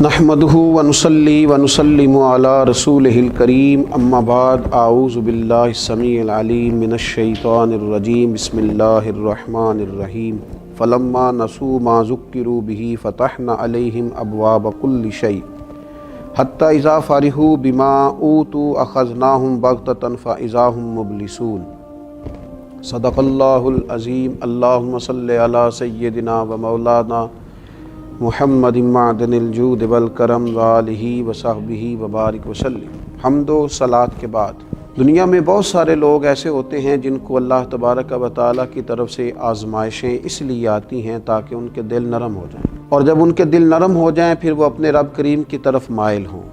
نحمدہ ونصلی ونسلم علی رسولہ الکریم اما بعد اعوذ باللہ السمیع العلیم من الشیطان الرجیم بسم اللہ الرحمن الرحیم فلما نسوا ما ذکروا بہ فتحنا علیہم ابواب کل شیء حتی اذا فرحوا بما اوتوا اخذناہم بغتۃ فاذا ہم مبلسون۔ صدق اللہ العظیم۔ اللہم صلی علی سیدنا و مولانا محمد معدن الجود والکرم وآلہ وصحبہ وبارک وسلم۔ حمد و صلاۃ کے بعد دنیا میں بہت سارے لوگ ایسے ہوتے ہیں جن کو اللہ تبارک و تعالیٰ کی طرف سے آزمائشیں اس لیے آتی ہیں تاکہ ان کے دل نرم ہو جائیں، اور جب ان کے دل نرم ہو جائیں پھر وہ اپنے رب کریم کی طرف مائل ہوں،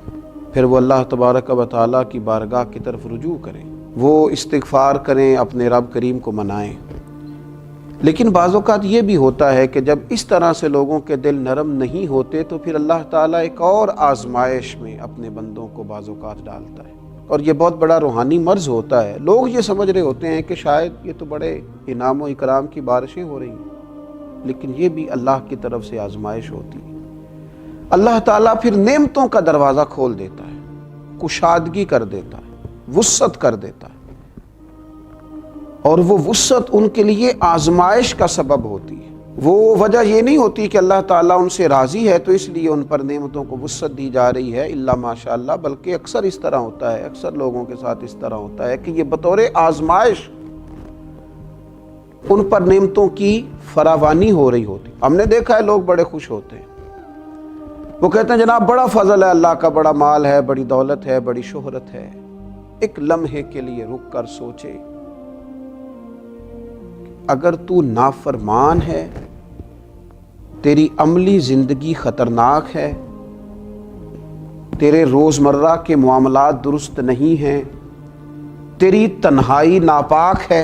پھر وہ اللہ تبارک و تعالیٰ کی بارگاہ کی طرف رجوع کریں، وہ استغفار کریں، اپنے رب کریم کو منائیں۔ لیکن بعض اوقات یہ بھی ہوتا ہے کہ جب اس طرح سے لوگوں کے دل نرم نہیں ہوتے تو پھر اللہ تعالیٰ ایک اور آزمائش میں اپنے بندوں کو بعض اوقات ڈالتا ہے، اور یہ بہت بڑا روحانی مرض ہوتا ہے۔ لوگ یہ سمجھ رہے ہوتے ہیں کہ شاید یہ تو بڑے انعام و اکرام کی بارشیں ہو رہی ہیں، لیکن یہ بھی اللہ کی طرف سے آزمائش ہوتی ہے۔ اللہ تعالیٰ پھر نعمتوں کا دروازہ کھول دیتا ہے، کشادگی کر دیتا ہے، وسعت کر دیتا ہے، اور وہ وسعت ان کے لیے آزمائش کا سبب ہوتی ہے۔ وہ وجہ یہ نہیں ہوتی کہ اللہ تعالیٰ ان سے راضی ہے تو اس لیے ان پر نعمتوں کو وسعت دی جا رہی ہے، الا ماشاء اللہ، بلکہ اکثر اس طرح ہوتا ہے، اکثر لوگوں کے ساتھ اس طرح ہوتا ہے کہ یہ بطور آزمائش ان پر نعمتوں کی فراوانی ہو رہی ہوتی۔ ہم نے دیکھا ہے لوگ بڑے خوش ہوتے ہیں، وہ کہتے ہیں جناب بڑا فضل ہے اللہ کا، بڑا مال ہے، بڑی دولت ہے، بڑی شہرت ہے۔ ایک لمحے کے لیے رک کر سوچے، اگر تو نافرمان ہے، تیری عملی زندگی خطرناک ہے، تیرے روزمرہ کے معاملات درست نہیں ہیں، تیری تنہائی ناپاک ہے،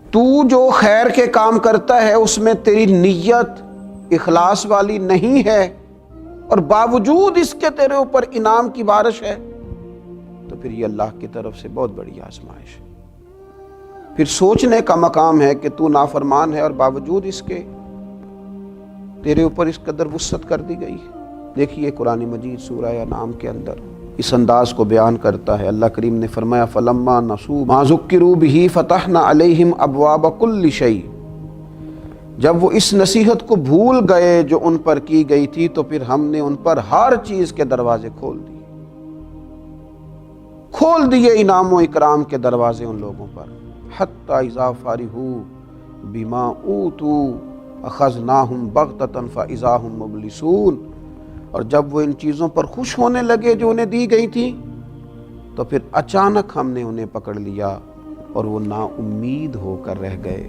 تو جو خیر کے کام کرتا ہے اس میں تیری نیت اخلاص والی نہیں ہے، اور باوجود اس کے تیرے اوپر انعام کی بارش ہے، تو پھر یہ اللہ کی طرف سے بہت بڑی آزمائش ہے۔ پھر سوچنے کا مقام ہے کہ تو نافرمان ہے اور باوجود اس کے تیرے اوپر اس قدر وسعت کر دی گئی ہے۔ دیکھیے قرآن مجید سورہ انعام کے اندر اس انداز کو بیان کرتا ہے۔ اللہ کریم نے فرمایا فَلَمَّا نَسُوا مَا ذُكِّرُوا بِهِ فَتَحْنَا عَلَيْهِمْ أَبْوَابَ كُلِّ شَيْءٍ، جب وہ اس نصیحت کو بھول گئے جو ان پر کی گئی تھی تو پھر ہم نے ان پر ہر چیز کے دروازے کھول دیے انعام و اکرام کے دروازے ان لوگوں پر۔ حتی اذا فرحوا بما اوتوا اخذناہم بغتۃ فاذا ہم مبلسون، اور جب وہ ان چیزوں پر خوش ہونے لگے جو انہیں دی گئی تھی تو پھر اچانک ہم نے انہیں پکڑ لیا اور وہ نا امید ہو کر رہ گئے۔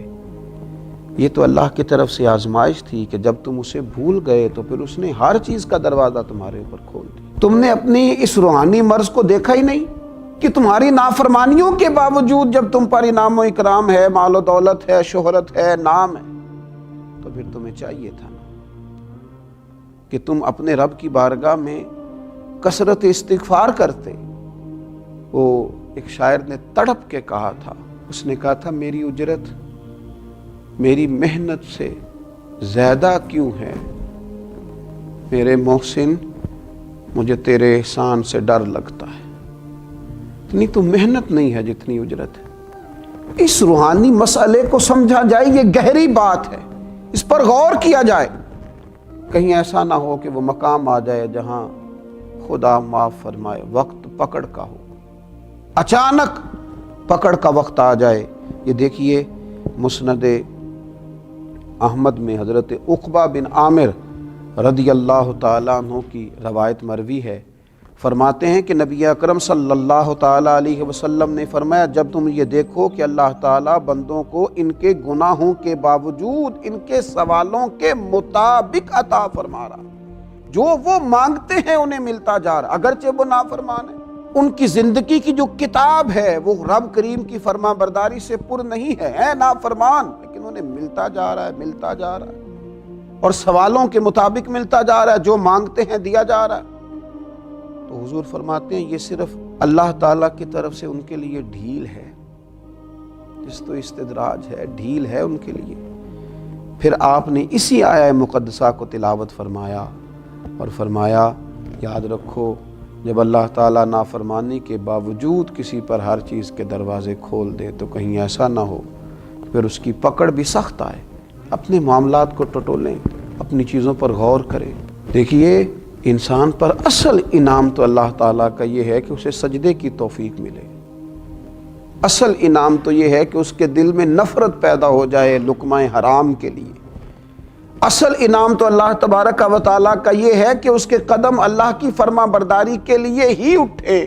یہ تو اللہ کی طرف سے آزمائش تھی کہ جب تم اسے بھول گئے تو پھر اس نے ہر چیز کا دروازہ تمہارے اوپر کھول دیا۔ تم نے اپنی اس روحانی مرض کو دیکھا ہی نہیں کہ تمہاری نافرمانیوں کے باوجود جب تم پر انعام و اکرام ہے، مال و دولت ہے، شہرت ہے، نام ہے، تو پھر تمہیں چاہیے تھا نا کہ تم اپنے رب کی بارگاہ میں کثرت استغفار کرتے۔ وہ ایک شاعر نے تڑپ کے کہا تھا، اس نے کہا تھا میری اجرت میری محنت سے زیادہ کیوں ہے، میرے محسن مجھے تیرے احسان سے ڈر لگتا ہے۔ اتنی تو محنت نہیں ہے جتنی اجرت ہے۔ اس روحانی مسئلے کو سمجھا جائے، یہ گہری بات ہے، اس پر غور کیا جائے، کہیں ایسا نہ ہو کہ وہ مقام آ جائے جہاں خدا معاف فرمائے وقت پکڑ کا ہو، اچانک پکڑ کا وقت آ جائے۔ یہ دیکھیے مسند احمد میں حضرت عقبہ بن عامر رضی اللہ تعالیٰ عنہ کی روایت مروی ہے، فرماتے ہیں کہ نبی اکرم صلی اللہ تعالیٰ علیہ وسلم نے فرمایا جب تم یہ دیکھو کہ اللہ تعالیٰ بندوں کو ان کے گناہوں کے باوجود ان کے سوالوں کے مطابق عطا فرما رہا، جو وہ مانگتے ہیں انہیں ملتا جا رہا، اگرچہ وہ نافرمان ہیں، ان کی زندگی کی جو کتاب ہے وہ رب کریم کی فرما برداری سے پر نہیں ہے نافرمان، لیکن انہیں ملتا جا رہا ہے، ملتا جا رہا ہے، اور سوالوں کے مطابق ملتا جا رہا ہے، جو مانگتے ہیں دیا جا رہا ہے۔ تو حضور فرماتے ہیں یہ صرف اللہ تعالیٰ کی طرف سے ان کے لیے ڈھیل ہے، جس تو استدراج ہے، ڈھیل ہے ان کے لیے۔ پھر آپ نے اسی آیہ مقدسہ کو تلاوت فرمایا اور فرمایا یاد رکھو جب اللہ تعالیٰ نافرمانی کے باوجود کسی پر ہر چیز کے دروازے کھول دے تو کہیں ایسا نہ ہو پھر اس کی پکڑ بھی سخت آئے۔ اپنے معاملات کو ٹٹولیں، اپنی چیزوں پر غور کریں۔ دیکھیے انسان پر اصل انعام تو اللہ تعالیٰ کا یہ ہے کہ اسے سجدے کی توفیق ملے۔ اصل انعام تو یہ ہے کہ اس کے دل میں نفرت پیدا ہو جائے لقمہ حرام کے لیے۔ اصل انعام تو اللہ تبارک و تعالیٰ کا یہ ہے کہ اس کے قدم اللہ کی فرما برداری کے لیے ہی اٹھے،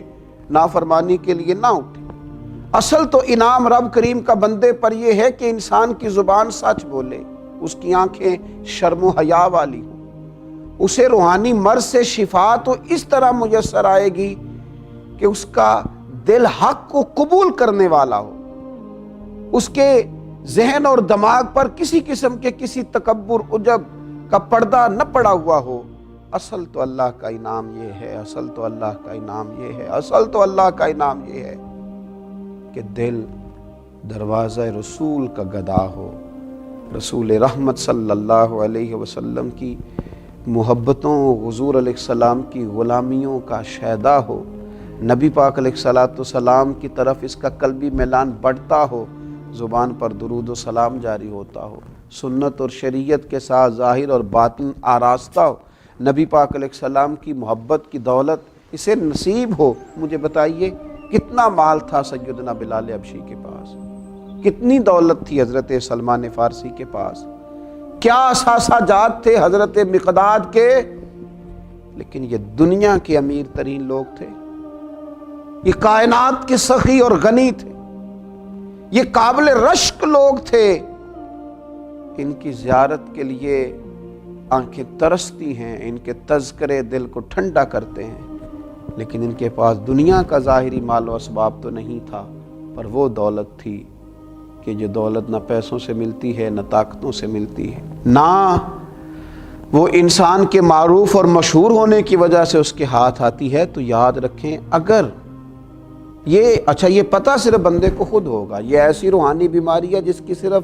نافرمانی کے لیے نہ اٹھے۔ اصل تو انعام رب کریم کا بندے پر یہ ہے کہ انسان کی زبان سچ بولے، اس کی آنکھیں شرم و حیا والی ہوں، اسے روحانی مرض سے شفا تو اس طرح میسر آئے گی کہ اس کا دل حق کو قبول کرنے والا ہو، اس کے ذہن اور دماغ پر کسی قسم کے کسی تکبر عجب کا پردہ نہ پڑا ہوا ہو۔ اصل تو اللہ کا انعام یہ ہے، اصل تو اللہ کا انعام یہ ہے، اصل تو اللہ کا انعام یہ ہے کہ دل دروازہ رسول کا گدا ہو، رسول رحمت صلی اللہ علیہ وسلم کی محبتوں، حضور علیہ السلام کی غلامیوں کا شیدا ہو، نبی پاک علیہ السلام کی طرف اس کا قلبی میلان بڑھتا ہو، زبان پر درود و سلام جاری ہوتا ہو، سنت اور شریعت کے ساتھ ظاہر اور باطن آراستہ ہو، نبی پاک علیہ السلام کی محبت کی دولت اسے نصیب ہو۔ مجھے بتائیے کتنا مال تھا سیدنا بلال حبشی کے پاس، کتنی دولت تھی حضرت سلمان فارسی کے پاس، کیا اثاثہ جات تھے حضرت مقداد کے، لیکن یہ دنیا کے امیر ترین لوگ تھے، یہ کائنات کے سخی اور غنی تھے، یہ قابل رشک لوگ تھے، ان کی زیارت کے لیے آنکھیں ترستی ہیں، ان کے تذکرے دل کو ٹھنڈا کرتے ہیں، لیکن ان کے پاس دنیا کا ظاہری مال و اسباب تو نہیں تھا، پر وہ دولت تھی کہ جو دولت نہ پیسوں سے ملتی ہے نہ طاقتوں سے ملتی ہے، نہ وہ انسان کے معروف اور مشہور ہونے کی وجہ سے اس کے ہاتھ آتی ہے۔ تو یاد رکھیں اگر یہ پتہ صرف بندے کو خود ہوگا، یہ ایسی روحانی بیماری ہے جس کی صرف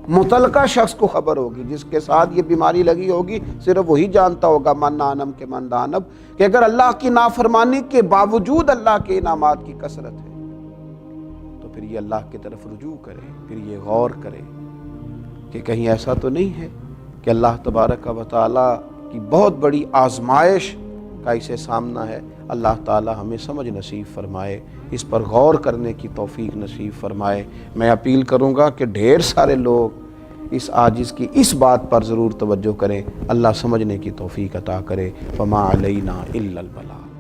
متعلقہ شخص کو خبر ہوگی، جس کے ساتھ یہ بیماری لگی ہوگی صرف وہی جانتا ہوگا، من نانم کے من دانب، کہ اگر اللہ کی نافرمانی کے باوجود اللہ کے انعامات کی کثرت ہے تو پھر یہ اللہ کی طرف رجوع کرے، پھر یہ غور کرے کہ کہیں ایسا تو نہیں ہے کہ اللہ تبارک و تعالیٰ کی بہت بڑی آزمائش کا اسے سامنا ہے۔ اللہ تعالی ہمیں سمجھ نصیب فرمائے، اس پر غور کرنے کی توفیق نصیب فرمائے۔ میں اپیل کروں گا کہ ڈھیر سارے لوگ اس عاجز کی اس بات پر ضرور توجہ کریں، اللہ سمجھنے کی توفیق عطا کرے۔ فما علینا الا البلاغ۔